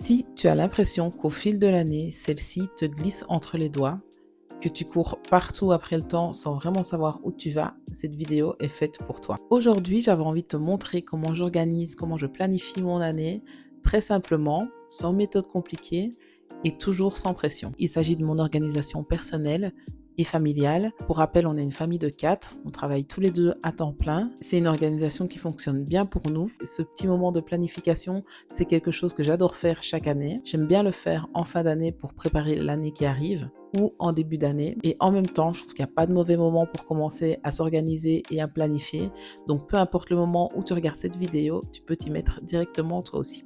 Si tu as l'impression qu'au fil de l'année, celle-ci te glisse entre les doigts, que tu cours partout après le temps sans vraiment savoir où tu vas, cette vidéo est faite pour toi. Aujourd'hui, j'avais envie de te montrer comment j'organise, comment je planifie mon année, très simplement, sans méthode compliquée et toujours sans pression. Il s'agit de mon organisation personnelle et familiale. Pour rappel, on est une famille de 4, on travaille tous les 2 à temps plein. C'est une organisation qui fonctionne bien pour nous. Ce petit moment de planification, c'est quelque chose que j'adore faire chaque année. J'aime bien le faire en fin d'année pour préparer l'année qui arrive ou en début d'année. Et en même temps, je trouve qu'il n'y a pas de mauvais moment pour commencer à s'organiser et à planifier. Donc peu importe le moment où tu regardes cette vidéo, tu peux t'y mettre directement toi aussi.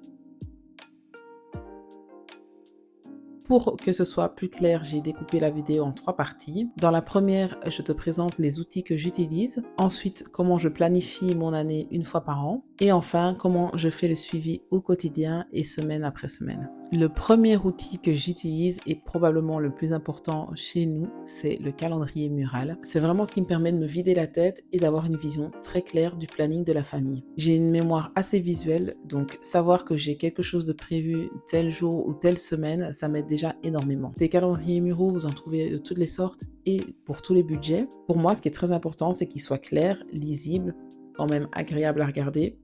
Pour que ce soit plus clair, j'ai découpé la vidéo en 3 parties. Dans la première, je te présente les outils que j'utilise. Ensuite, comment je planifie mon année une fois par an. Et enfin, comment je fais le suivi au quotidien et semaine après semaine. Le premier outil que j'utilise et probablement le plus important chez nous, c'est le calendrier mural. C'est vraiment ce qui me permet de me vider la tête et d'avoir une vision très claire du planning de la famille. J'ai une mémoire assez visuelle, donc savoir que j'ai quelque chose de prévu tel jour ou telle semaine, ça m'aide déjà énormément. Des calendriers muraux, vous en trouvez de toutes les sortes et pour tous les budgets. Pour moi, ce qui est très important, c'est qu'ils soient clairs, lisibles, quand même agréables à regarder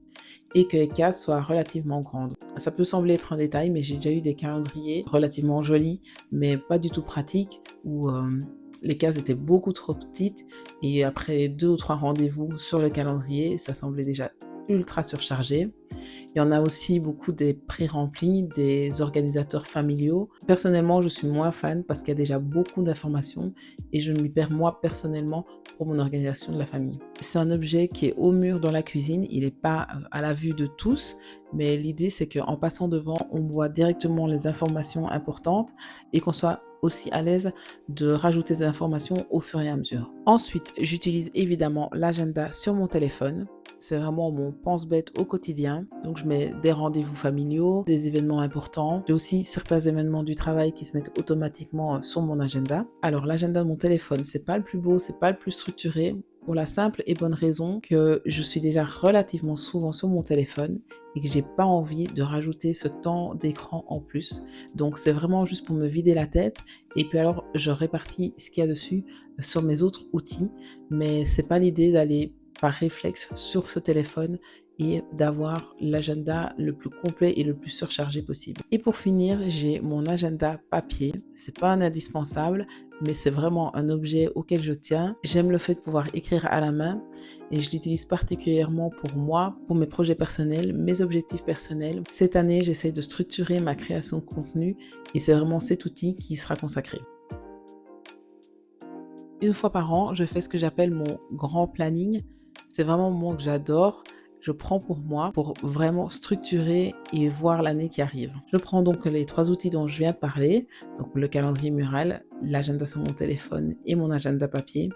et que les cases soient relativement grandes. Ça peut sembler être un détail, mais j'ai déjà eu des calendriers relativement jolis, mais pas du tout pratiques, où les cases étaient beaucoup trop petites et après 2 ou 3 rendez-vous sur le calendrier, ça semblait déjà ultra surchargé. Il y en a aussi beaucoup des pré-remplis, des organisateurs familiaux. Personnellement, je suis moins fan parce qu'il y a déjà beaucoup d'informations et je m'y perds moi personnellement pour mon organisation de la famille. C'est un objet qui est au mur dans la cuisine, il n'est pas à la vue de tous, mais l'idée c'est qu'en passant devant, on voit directement les informations importantes et qu'on soit aussi à l'aise de rajouter des informations au fur et à mesure. Ensuite, j'utilise évidemment l'agenda sur mon téléphone. C'est vraiment mon pense-bête au quotidien. Donc, je mets des rendez-vous familiaux, des événements importants. J'ai aussi certains événements du travail qui se mettent automatiquement sur mon agenda. Alors, l'agenda de mon téléphone, c'est pas le plus beau, c'est pas le plus structuré. Pour la simple et bonne raison que je suis déjà relativement souvent sur mon téléphone et que j'ai pas envie de rajouter ce temps d'écran en plus. Donc c'est vraiment juste pour me vider la tête et puis alors je répartis ce qu'il y a dessus sur mes autres outils, mais c'est pas l'idée d'aller par réflexe sur ce téléphone et d'avoir l'agenda le plus complet et le plus surchargé possible. Et pour finir, j'ai mon agenda papier. C'est pas un indispensable, mais c'est vraiment un objet auquel je tiens. J'aime le fait de pouvoir écrire à la main et je l'utilise particulièrement pour moi, pour mes projets personnels, mes objectifs personnels. Cette année, j'essaie de structurer ma création de contenu et c'est vraiment cet outil qui sera consacré. Une fois par an, je fais ce que j'appelle mon grand planning. C'est vraiment un moment que j'adore. Je prends pour moi pour vraiment structurer et voir l'année qui arrive. Je prends donc les 3 outils dont je viens de parler, donc le calendrier mural, l'agenda sur mon téléphone et mon agenda papier.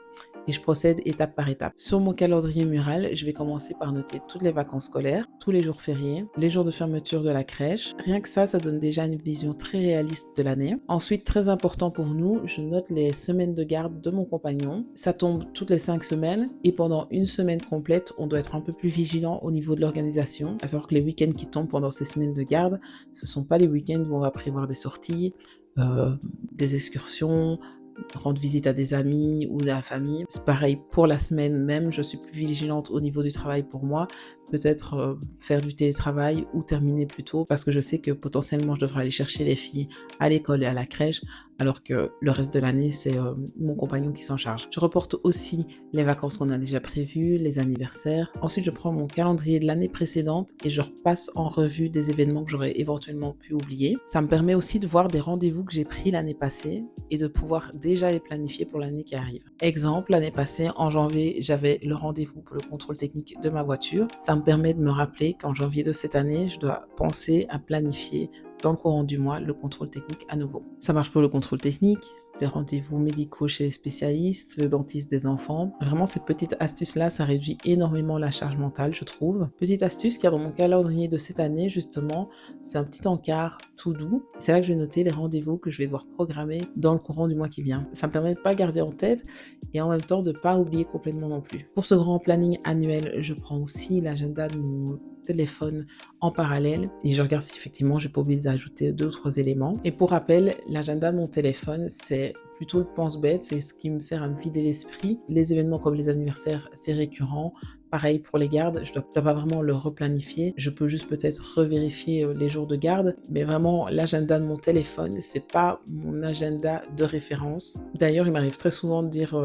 Et je procède étape par étape. Sur mon calendrier mural, je vais commencer par noter toutes les vacances scolaires, tous les jours fériés, les jours de fermeture de la crèche. Rien que ça donne déjà une vision très réaliste de l'année. Ensuite, très important pour nous, je note les semaines de garde de mon compagnon. Ça tombe toutes les 5 semaines et pendant une semaine complète, on doit être un peu plus vigilant au niveau de l'organisation. À savoir que les week-ends qui tombent pendant ces semaines de garde, ce ne sont pas les week-ends où on va prévoir des sorties, des excursions, rendre visite à des amis ou à la famille. C'est pareil pour la semaine même, je suis plus vigilante au niveau du travail pour moi, peut-être faire du télétravail ou terminer plus tôt parce que je sais que potentiellement je devrais aller chercher les filles à l'école et à la crèche alors que le reste de l'année c'est mon compagnon qui s'en charge. Je reporte aussi les vacances qu'on a déjà prévues, les anniversaires. Ensuite je prends mon calendrier de l'année précédente et je repasse en revue des événements que j'aurais éventuellement pu oublier. Ça me permet aussi de voir des rendez-vous que j'ai pris l'année passée et de pouvoir déjà les planifier pour l'année qui arrive. Exemple, l'année passée, en janvier, j'avais le rendez-vous pour le contrôle technique de ma voiture. Ça me permet de me rappeler qu'en janvier de cette année, je dois penser à planifier dans le courant du mois le contrôle technique à nouveau. Ça marche pour le contrôle technique, les rendez-vous médicaux chez les spécialistes, le dentiste des enfants. Vraiment, cette petite astuce-là, ça réduit énormément la charge mentale, je trouve. Petite astuce qu'il y a dans mon calendrier de cette année, justement, c'est un petit encart tout doux. C'est là que je vais noter les rendez-vous que je vais devoir programmer dans le courant du mois qui vient. Ça me permet de ne pas garder en tête et en même temps de ne pas oublier complètement non plus. Pour ce grand planning annuel, je prends aussi l'agenda de mon téléphone en parallèle et je regarde si effectivement j'ai pas oublié d'ajouter d'autres éléments. Et pour rappel, l'agenda de mon téléphone, c'est plutôt le pense-bête, c'est ce qui me sert à me vider l'esprit. Les événements comme les anniversaires, c'est récurrent. Pareil pour les gardes, je dois pas vraiment le replanifier. Je peux juste peut-être revérifier les jours de garde, mais vraiment l'agenda de mon téléphone, c'est pas mon agenda de référence. D'ailleurs, il m'arrive très souvent de dire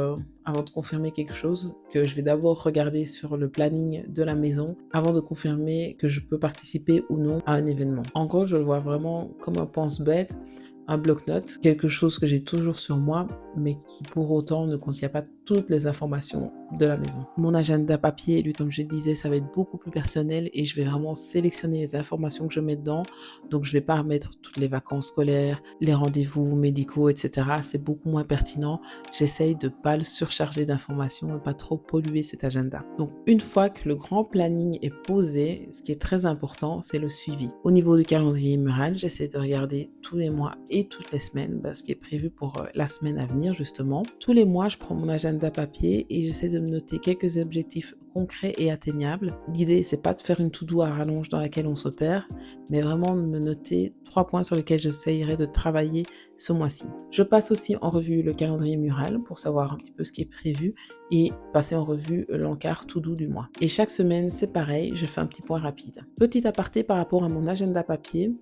avant de confirmer quelque chose que je vais d'abord regarder sur le planning de la maison avant de confirmer que je peux participer ou non à un événement. En gros, je le vois vraiment comme un pense-bête, un bloc-notes, quelque chose que j'ai toujours sur moi, mais qui pour autant ne contient pas toutes les informations de la maison. Mon agenda papier, lui, comme je le disais, ça va être beaucoup plus personnel et je vais vraiment sélectionner les informations que je mets dedans. Donc, je vais pas remettre toutes les vacances scolaires, les rendez-vous médicaux, etc. C'est beaucoup moins pertinent. J'essaye de pas le surcharger d'informations et pas trop polluer cet agenda. Donc, une fois que le grand planning est posé, ce qui est très important, c'est le suivi. Au niveau du calendrier mural, j'essaie de regarder tous les mois et toutes les semaines, ce qui est prévu pour la semaine à venir justement. Tous les mois, je prends mon agenda papier et j'essaie de me noter quelques objectifs concrets et atteignables. L'idée, c'est pas de faire une to-do à rallonge dans laquelle on se perd, mais vraiment de me noter 3 points sur lesquels j'essayerai de travailler ce mois-ci. Je passe aussi en revue le calendrier mural pour savoir un petit peu ce qui est prévu et passer en revue l'encart to-do du mois. Et chaque semaine, c'est pareil, je fais un petit point rapide. Petit aparté par rapport à mon agenda papier,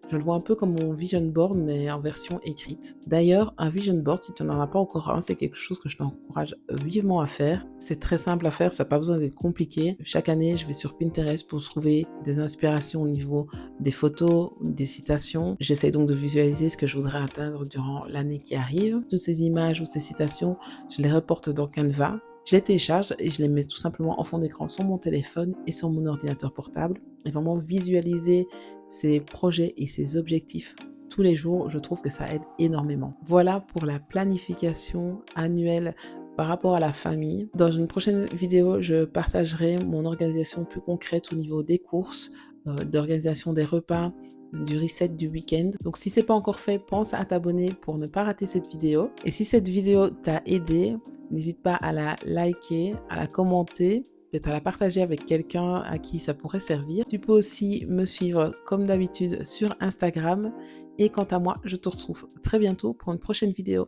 je le vois un peu comme mon vision board, mais en version écrite. D'ailleurs, un vision board, si tu n'en as pas encore un, c'est quelque chose que je t'encourage vivement à faire. C'est très simple à faire, ça n'a pas besoin d'être compliqué. Chaque année, je vais sur Pinterest pour trouver des inspirations au niveau des photos, des citations. J'essaie donc de visualiser ce que je voudrais atteindre durant l'année qui arrive. Toutes ces images ou ces citations, je les reporte dans Canva. Je les télécharge et je les mets tout simplement en fond d'écran sur mon téléphone et sur mon ordinateur portable. Et vraiment visualiser ces projets et ces objectifs tous les jours, je trouve que ça aide énormément. Voilà pour la planification annuelle par rapport à la famille. Dans une prochaine vidéo, je partagerai mon organisation plus concrète au niveau des courses, d'organisation des repas, du reset du week-end. Donc si c'est pas encore fait, pense à t'abonner pour ne pas rater cette vidéo. Et si cette vidéo t'a aidé, n'hésite pas à la liker, à la commenter, peut-être à la partager avec quelqu'un à qui ça pourrait servir. Tu peux aussi me suivre comme d'habitude sur Instagram. Et quant à moi, je te retrouve très bientôt pour une prochaine vidéo.